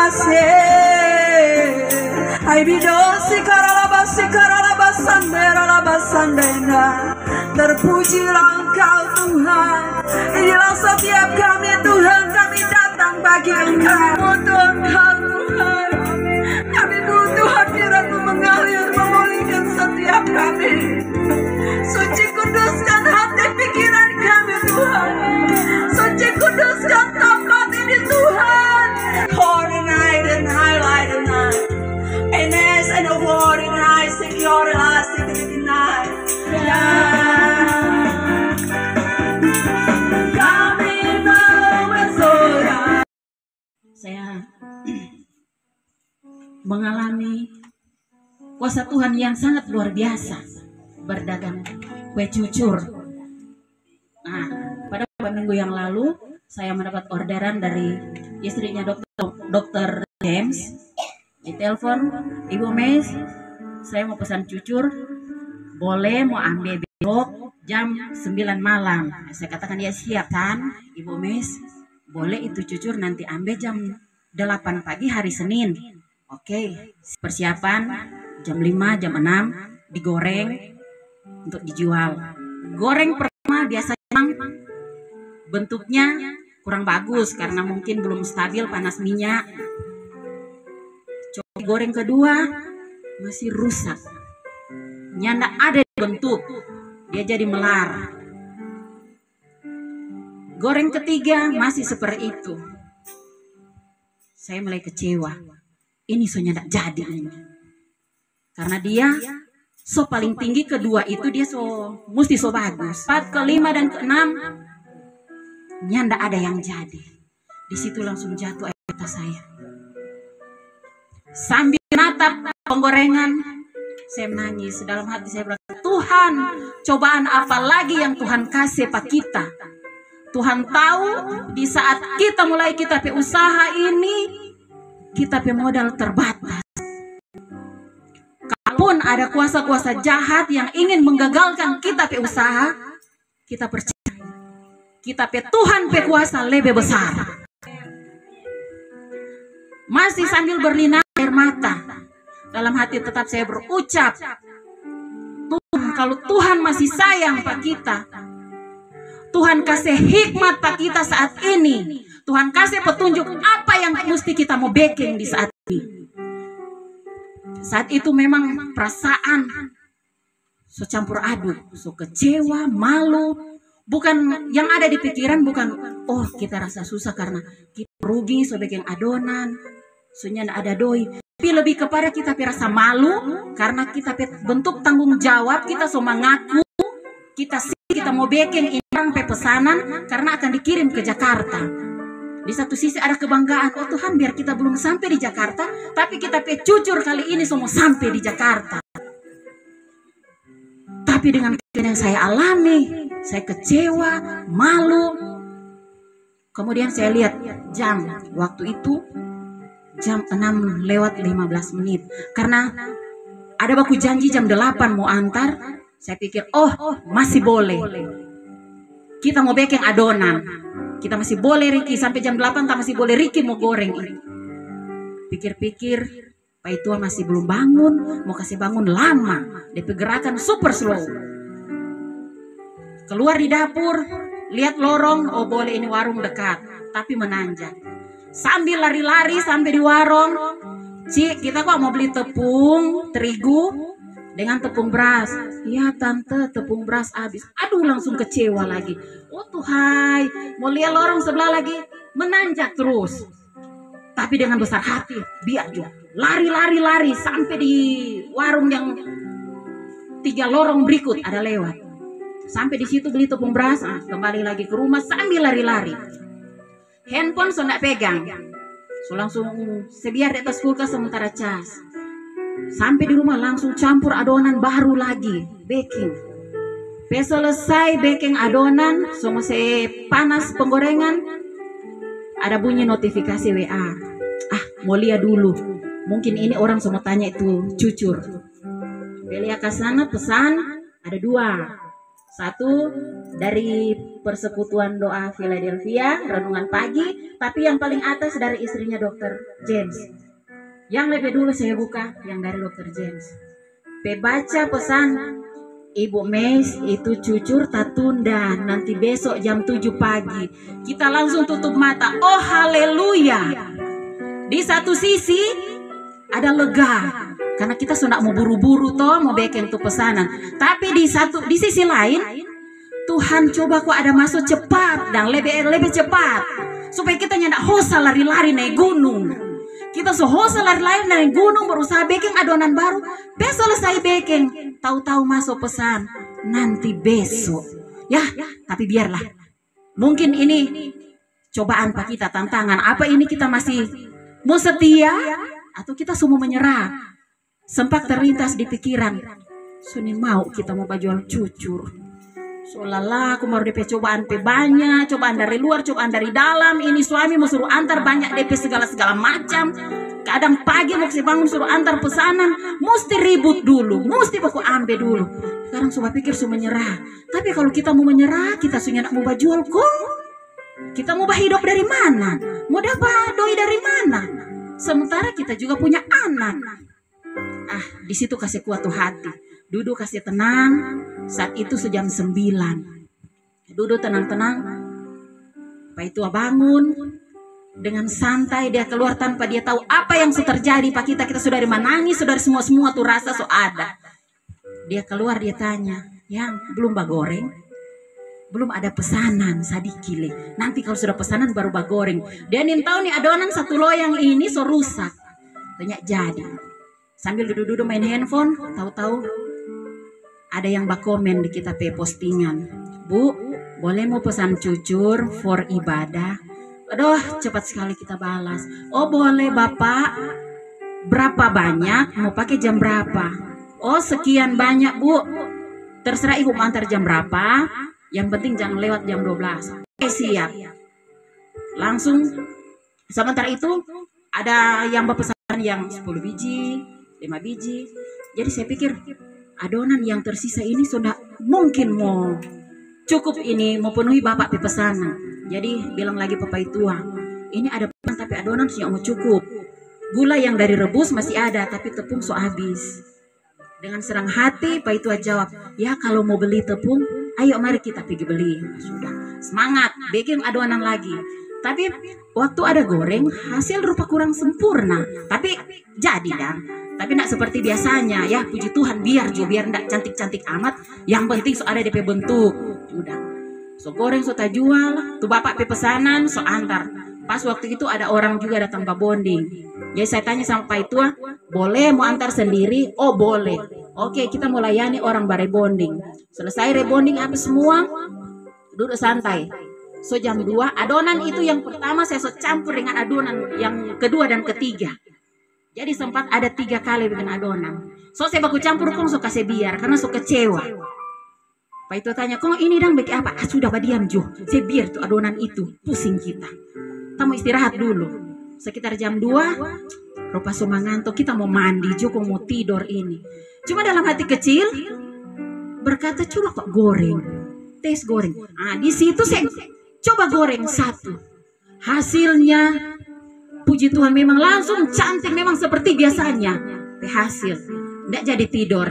base. Ai bidosi karalabasandera. Terpujilah Engkau Tuhan. Inilah setiap kami Tuhan, kami datang bagi Engkau. Butuh Engkau Tuhan. Kami butuh hadirat-Mu mengalir memulihkan setiap kami. Suci kuduskan hati pikiran kami Tuhan. Suci kuduskan tempat ini Tuhan. Hold and hide and highlight and hide. Enes and a word and I secure and I secure and I. Kami mau bersorak. Saya mengalami kuasa Tuhan yang sangat luar biasa berdagang kue cucur. Nah, pada minggu yang lalu saya mendapat orderan dari istrinya dokter James. Ditelepon, Ibu Mes, saya mau pesan cucur, boleh mau ambil besok jam 9 malam. Saya katakan ya siap kan Ibu Mes, boleh itu cucur nanti ambil jam 8 pagi hari Senin. Oke, persiapan jam 5, jam 6 digoreng untuk dijual. Goreng pertama biasanya bentuknya kurang bagus karena mungkin belum stabil panas minyak. Coba goreng kedua masih rusak, nyanda ada bentuk, dia jadi melar. Goreng ketiga masih seperti itu. Saya mulai kecewa, ini soalnya tidak jadi ini. Karena dia so paling tinggi kedua itu dia so mesti so bagus. 4, ke-5 dan ke-6 nyanda ada yang jadi. Di situ langsung jatuh air mata saya. Sambil menatap penggorengan, saya menangis. Dalam hati saya berkata, Tuhan, cobaan apa lagi yang Tuhan kasih pak kita? Tuhan tahu di saat kita mulai kita pe usaha ini, kita pe modal terbatas. Kalaupun ada kuasa-kuasa jahat yang ingin menggagalkan kita pe usaha, kita percaya kita pe Tuhan pe kuasa lebih besar. Masih sambil berlinang air mata, dalam hati tetap saya berucap, Tuhan, kalau Tuhan masih sayang pak kita, Tuhan kasih hikmat pak kita saat ini, Tuhan kasih petunjuk apa yang mesti kita mau bikin di saat ini. Saat itu memang perasaan so campur aduk, so kecewa, malu. Bukan yang ada di pikiran, bukan oh kita rasa susah karena kita rugi so bikin adonan, soalnya ada doi. Tapi lebih kepada kita rasa malu karena kita bentuk tanggung jawab, kita so mengaku kita mau bikin ini orang pesanan karena akan dikirim ke Jakarta. Di satu sisi ada kebanggaan, oh Tuhan biar kita belum sampai di Jakarta, tapi kita cucur kali ini semua sampai di Jakarta. Tapi dengan yang saya alami, saya kecewa, malu. Kemudian saya lihat jam, waktu itu jam 6:15. Karena ada baku janji jam 8 mau antar, saya pikir, oh masih boleh. Kita mau bikin adonan. Kita masih boleh Riki, sampai jam 8 kita masih boleh Riki mau goreng ini. Pikir-pikir, Pak Itua masih belum bangun, mau kasih bangun lama. Dia pergerakan super slow. Keluar di dapur, lihat lorong, oh boleh ini warung dekat, tapi menanjak. Sambil lari-lari sampai di warung, Cik, kita kok mau beli tepung terigu dengan tepung beras. Iya tante, tepung beras habis. Aduh langsung kecewa lagi. Oh Tuhan, mau lihat lorong sebelah lagi, menanjak terus. Tapi dengan besar hati, biar juga. Lari sampai di warung yang 3 lorong berikut ada lewat. Sampai di situ beli tepung beras, kembali lagi ke rumah sambil lari-lari. Handphone so nggak pegang, so langsung sebiar di atas kulkas sementara cas. Sampai di rumah langsung campur adonan baru lagi, baking. Selesai baking adonan, so masih panas penggorengan, ada bunyi notifikasi WA. Mau lihat dulu, mungkin ini orang semua tanya itu cucur. Belia ke sana pesan, ada 2. Satu dari Persekutuan Doa Philadelphia, renungan pagi. Tapi yang paling atas dari istrinya Dr. James. Yang lebih dulu saya buka yang dari Dr. James. Baca pesan Ibu Meis itu cucur tak tunda, nanti besok jam 7 pagi. Kita langsung tutup mata. Oh haleluya. Di satu sisi ada lega, karena kita sudah mau buru-buru toh mau bikin tuh pesanan. Tapi di sisi lain Tuhan coba kok ada masuk cepat dan lebih cepat, supaya kita nyandak hosa lari-lari naik gunung. Kita sehosa lari-lari naik gunung berusaha baking adonan baru. Besok selesai baking, tahu-tahu masuk pesan nanti besok. Ya, tapi biarlah. Mungkin ini cobaan pak kita, tantangan. Apa ini kita masih mau setia atau kita semua menyerah? Sempat terlintas di pikiran, Suni mau kita mau jual cucur. Seolah-olah aku mau DP cobaan banyak, cobaan dari luar, cobaan dari dalam. Ini suami mau suruh antar banyak DP segala macam. Kadang pagi mau bangun suruh antar pesanan, mesti ribut dulu, mesti aku ambil dulu. Sekarang coba pikir sudah menyerah. Tapi kalau kita mau menyerah, kita sudah nak mau jual kok. Kita mau hidup dari mana? Mau dapat doi dari mana? Sementara kita juga punya anak. Di situ kasih kuat tuh hati. Duduk kasih tenang. Saat itu sejam 9. Duduk tenang-tenang. Pak itu bangun dengan santai, dia keluar tanpa dia tahu apa yang sudah terjadi. Pak kita sudah menangis, sudah semua tuh rasa ada. Dia keluar, dia tanya, yang belum bagoreng? Belum ada pesanan sadikile. Nanti kalau sudah pesanan baru bagoreng. Dia tahu nih adonan satu loyang ini so rusak. Banyak jadi. Sambil duduk-duduk main handphone, tahu-tahu ada yang komen di kita postingan. Bu, boleh mau pesan cucur for ibadah? Aduh, cepat sekali kita balas. Oh boleh Bapak. Berapa banyak? Mau pakai jam berapa? Oh sekian banyak Bu. Terserah Ibu mau antar jam berapa. Yang penting jangan lewat jam 12. Siap. Langsung. Sementara itu ada yang berpesan yang 10 biji, 5 biji. Jadi saya pikir adonan yang tersisa ini sudah mungkin mau cukup ini mau penuhi Bapak pesanan. Jadi bilang lagi Papa Tua, ini ada pesanan tapi adonan sudah mau cukup. Gula yang dari rebus masih ada tapi tepung so habis. Dengan serang hati Pak Tua jawab, ya kalau mau beli tepung, ayo mari kita pergi beli. Sudah semangat bikin adonan lagi. Tapi waktu ada goreng hasil rupa kurang sempurna. Tapi jadi dan. Tapi tidak seperti biasanya ya, puji Tuhan biar tidak cantik-cantik amat. Yang penting so ada DP bentuk. Udah. So goreng so jual, tuh Bapak pesanan so antar. Pas waktu itu ada orang juga datang ke bonding. Jadi saya tanya sama Pak Tua, boleh mau antar sendiri? Oh boleh. Oke, kita mau layani orang bare bonding. Selesai rebonding habis semua, duduk santai. So jam 2, adonan itu yang pertama saya so campur dengan adonan yang kedua dan ketiga. Jadi sempat ada 3 kali bikin adonan. So saya baku campur kong so kasih biar karena so kecewa. Pak itu tanya, kong ini dang bikin apa? Sudah diam Jo. Saya biar tuh adonan itu pusing kita. Kita mau istirahat dulu. Sekitar jam 2, rupa so ngantuk, kita mau mandi Jo, kong mau tidur ini. Cuma dalam hati kecil berkata coba kok goreng. Tes goreng. Di situ saya coba goreng 1. Hasilnya puji Tuhan memang langsung cantik, memang seperti biasanya. Hasil tidak jadi tidur.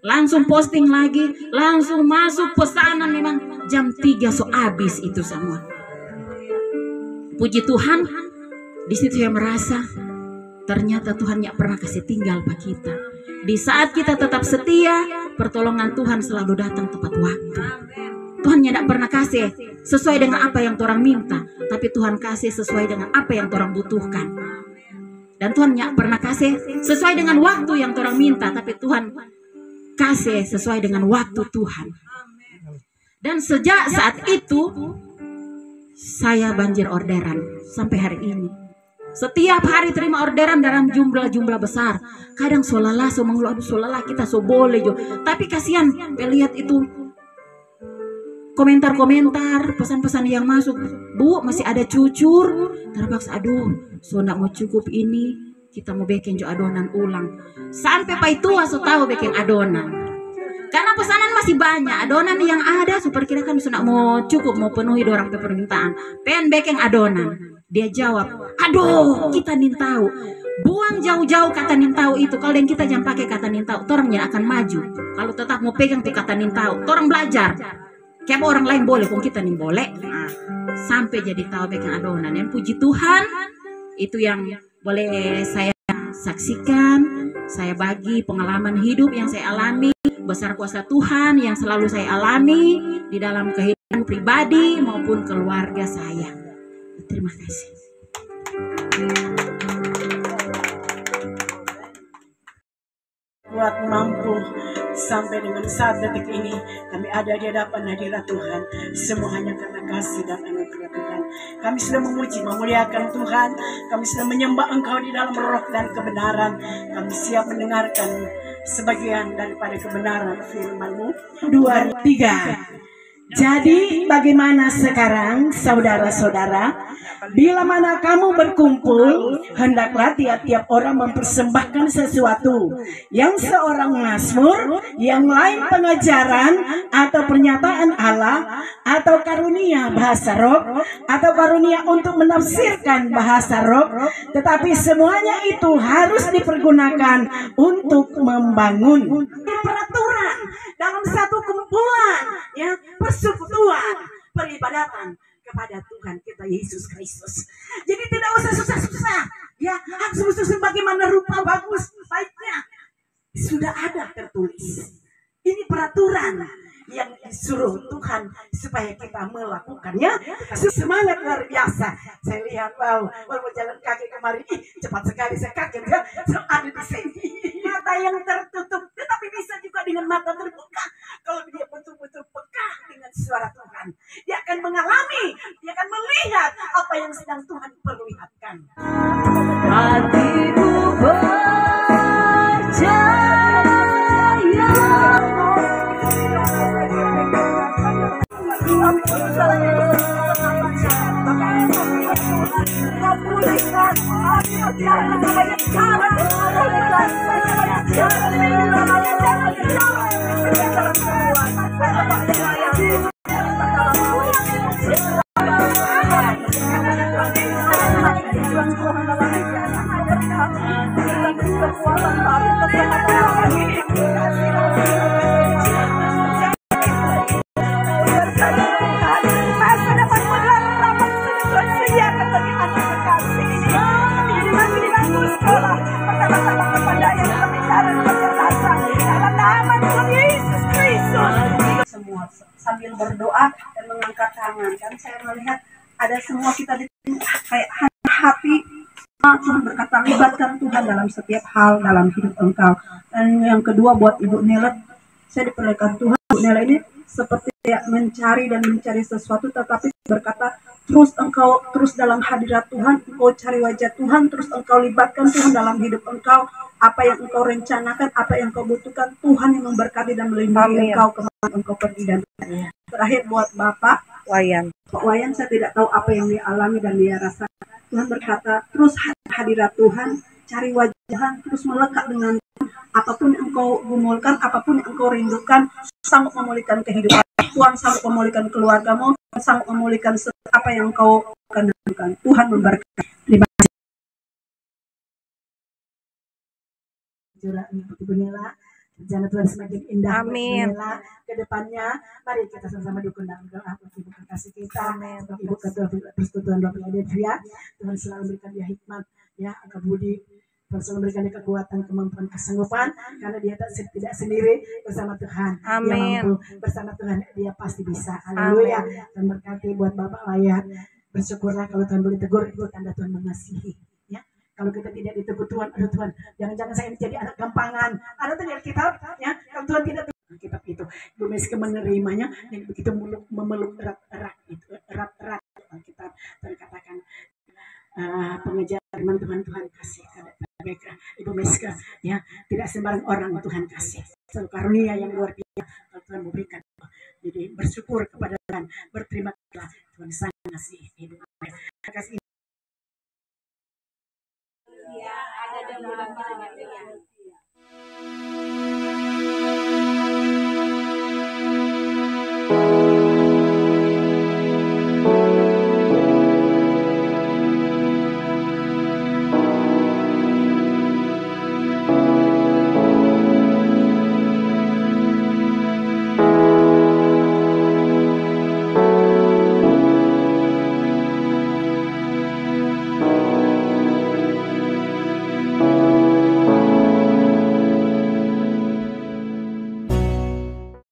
Langsung posting lagi, langsung masuk pesanan, memang jam 3 so habis itu semua. Puji Tuhan, di situ saya merasa ternyata Tuhan tidak pernah kasih tinggal bagi kita. Di saat kita tetap setia, pertolongan Tuhan selalu datang tepat waktu. Tuhan tidak pernah kasih sesuai dengan apa yang orang minta, tapi Tuhan kasih sesuai dengan apa yang orang butuhkan. Dan Tuhan tidak pernah kasih sesuai dengan waktu yang orang minta, tapi Tuhan kasih sesuai dengan waktu Tuhan. Dan sejak saat itu saya banjir orderan sampai hari ini. Setiap hari terima orderan dalam jumlah besar. Kadang solala, so mengeluh, aduh solala kita so boleh jo. Tapi kasihan, lihat itu komentar-komentar, pesan-pesan yang masuk. Bu, masih ada cucur. Terpaksa, aduh, so nak mau cukup ini. Kita mau bikin jo adonan ulang. Sampai Pak Tua so tahu bikin adonan. Karena pesanan masih banyak, adonan yang ada super kira kan sudah mau cukup mau penuhi dorang permintaan. Pengen bikin adonan. Dia jawab, aduh kita nintau. Buang jauh-jauh kata nintau itu. Kalau yang kita jangan pakai kata nintau, orangnya akan maju. Kalau tetap mau pegang tuh kata nintau, orang belajar. Kayak orang lain boleh, kok kita nih boleh. Nah, sampai jadi tahu bikin adonan. Yang puji Tuhan, itu yang boleh saya saksikan, saya bagi pengalaman hidup yang saya alami, besar kuasa Tuhan yang selalu saya alami di dalam kehidupan pribadi maupun keluarga saya. Terima kasih. Buat mampu sampai dengan saat detik ini kami ada di hadapan hadirat Tuhan, semua hanya karena kasih dan anugerah Tuhan. Kami sudah memuji, memuliakan Tuhan, kami sudah menyembah Engkau di dalam roh dan kebenaran. Kami siap mendengarkan sebagian daripada kebenaran firman-Mu. 2, 3. Jadi bagaimana sekarang saudara-saudara? Bila mana kamu berkumpul, hendaklah tiap-tiap orang mempersembahkan sesuatu. Yang seorang mazmur, yang lain pengajaran atau pernyataan Allah, atau karunia bahasa roh, atau karunia untuk menafsirkan bahasa roh. Tetapi semuanya itu harus dipergunakan untuk membangun. Peraturan dalam satu kumpulan, ya, persekutuan, peribadatan kepada Tuhan kita Yesus Kristus. Jadi tidak usah susah-susah, ya, harus bagaimana rupa bagus baiknya sudah ada tertulis. Ini peraturan yang disuruh Tuhan supaya kita melakukannya. Semangat luar biasa. Saya lihat, wow, mau jalan kaki kemari, cepat sekali saya kaget ya, ada di sini. Mata yang tertutup, tetapi bisa juga dengan mata terbuka. Kalau dia betul-betul peka dengan suara Tuhan, dia akan mengalami, dia akan melihat apa yang sedang Tuhan perlihatkan. Hatiku percaya. Semua sambil berdoa dan mengangkat tangan, kan saya melihat ada semua kita di kayak hati Tuhan berkata, libatkan Tuhan dalam setiap hal dalam hidup engkau. Dan yang kedua buat Ibu Nela, saya diperlihatkan Tuhan, Ibu Nela ini seperti mencari dan mencari sesuatu, tetapi berkata terus dalam hadirat Tuhan, engkau cari wajah Tuhan, terus engkau libatkan Tuhan dalam hidup engkau. Apa yang engkau rencanakan, apa yang engkau butuhkan, Tuhan yang memberkati dan melindungi engkau kemana engkau pergi. Dan terakhir buat Bapak Wayan. Pak Wayan, saya tidak tahu apa yang dia alami dan dia rasakan. Tuhan berkata, terus hadirat Tuhan, cari wajah Tuhan, terus melekat dengan Tuhan. Apapun yang engkau gumulkan, apapun yang engkau rindukan, sanggup memulihkan kehidupan Tuhan, sanggup memulihkan keluargamu, sanggup memulihkan apa yang engkau rindukan. Tuhan memberkati. Terima kasih. Ibu Nela, jangan Tuhan semakin indah. Amin. Ke depannya, mari kita sama-sama dukung dalam doa untuk Ibu kekasih kita. Amin. Untuk Ibu Ketua Persekutuan Doa Philadelphia, Tuhan selalu memberikan dia hikmat, ya, kebudi, Tuhan selalu memberikan dia kekuatan, kemampuan, kesanggupan, karena dia tidak sendiri, bersama Tuhan. Amin. Dia mampu, bersama Tuhan dia pasti bisa. Haleluya. Dan berkati buat Bapak Wayan, bersyukurlah kalau Tuhan boleh tegur, itu tanda Tuhan mengasihi. Kalau kita tidak ditegur Tuhan, aduh Tuhan, jangan-jangan saya menjadi anak gampangan. Ada tuh di Alkitab, ya. Kalau Tuhan tidak tegur Alkitab itu, Ibu Meska menerimanya dan begitu memeluk erat itu, erat Alkitab terkatakan pengejar firman Tuhan kasih kepada Ibu Meska, ya, tidak sembarang orang Tuhan kasih. Satu karunia yang luar biasa Tuhan memberikan. Jadi bersyukur kepada Tuhan, berterima kasih Tuhan sangat kasih hidup. Terima kasih. Ada bulan